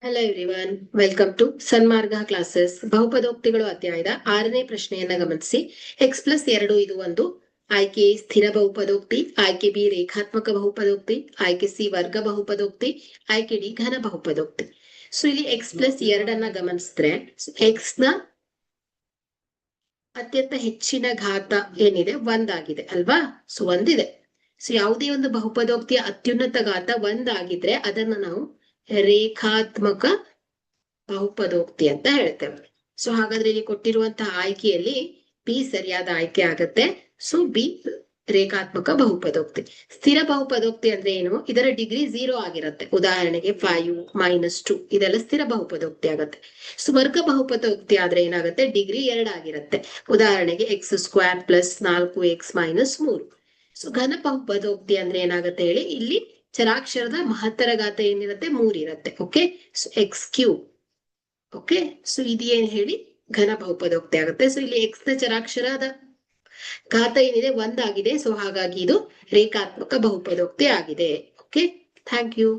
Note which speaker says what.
Speaker 1: Hello everyone, welcome to Sanmarga classes. ಬಹುಪದೋಕ್ತಿಗಳು ಅಧ್ಯಾಯದ 6ನೇ ಪ್ರಶ್ನೆಯನ್ನ ಗಮನಿಸಿ. ಎಕ್ಸ್ ಪ್ಲಸ್ 2 ಇದು ಒಂದು. ಆಯ್ಕೆ ಎ ಸ್ಥಿರ ಬಹುಪದೋಕ್ತಿ, ಆಯ್ಕೆ ಬಿ ರೇಖಾತ್ಮಕ ಬಹುಪದೋಕ್ತಿ, ಆಯ್ಕೆ ಸಿ ವರ್ಗ ಬಹುಪದೋಕ್ತಿ, ಆಯ್ಕೆ ಡಿ ಘನ ಬಹುಪದೋಕ್ತಿ. ಸೊ ಇಲ್ಲಿ ಎಕ್ಸ್ ಪ್ಲಸ್ 2 ಗಮನಿಸಿದ್ರೆ ಎಕ್ಸ್ ನ ಅತ್ಯಂತ ಹೆಚ್ಚಿನ ಘಾತ ಏನಿದೆ ಒಂದಾಗಿದೆ ಅಲ್ವಾ. ಸೊ ಒಂದಿದೆ. ಸೊ ಯಾವುದೇ ಒಂದು ಬಹುಪದೋಕ್ತಿಯ ಅತ್ಯುನ್ನತ ಘಾತ ಒಂದಾಗಿದ್ರೆ ಅದನ್ನ ನಾವು ರೇಖಾತ್ಮಕ ಬಹುಪದೋಕ್ತಿ ಅಂತ ಹೇಳ್ತೇವೆ. ಸೊ ಹಾಗಾದ್ರೆ ಇಲ್ಲಿ ಕೊಟ್ಟಿರುವಂತಹ ಆಯ್ಕೆಯಲ್ಲಿ ಬಿ ಸರಿಯಾದ ಆಯ್ಕೆ ಆಗತ್ತೆ. ಸೊ ಬಿ ರೇಖಾತ್ಮಕ ಬಹುಪದೋಕ್ತಿ. ಸ್ಥಿರ ಬಹುಪದೋಕ್ತಿ ಅಂದ್ರೆ ಏನು? ಇದರ ಡಿಗ್ರಿ 0 ಆಗಿರುತ್ತೆ. ಉದಾಹರಣೆಗೆ 5, -2 ಇದೆಲ್ಲ ಸ್ಥಿರ ಬಹುಪದೋಕ್ತಿ ಆಗತ್ತೆ. ಸೊ ವರ್ಗ ಬಹುಪದೋಕ್ತಿ ಆದ್ರೆ ಏನಾಗುತ್ತೆ? ಡಿಗ್ರಿ 2 ಆಗಿರುತ್ತೆ. ಉದಾಹರಣೆಗೆ x² + 4x - 3. ಸೊ ಘನ ಬಹುಪದೋಕ್ತಿ ಅಂದ್ರೆ ಏನಾಗುತ್ತೆ ಹೇಳಿ? ಇಲ್ಲಿ ಚರಾಕ್ಷರದ ಮಹತ್ತರ ಘಾತ ಏನಿರುತ್ತೆ? 3 ಇರುತ್ತೆ. Okay, so x³ okay. So ಇದೇನ್ ಹೇಳಿ? ಘನ ಬಹುಪದೋಕ್ತಿ ಆಗುತ್ತೆ. ಸೊ ಇಲ್ಲಿ ಎಕ್ಸ್ ನ ಚರಾಕ್ಷರದ ಘಾತ ಏನಿದೆ 1 ಆಗಿದೆ. ಸೊ ಹಾಗಾಗಿ ಇದು ರೇಖಾತ್ಮಕ ಬಹುಪದೋಕ್ತಿ ಆಗಿದೆ. Okay, thank you.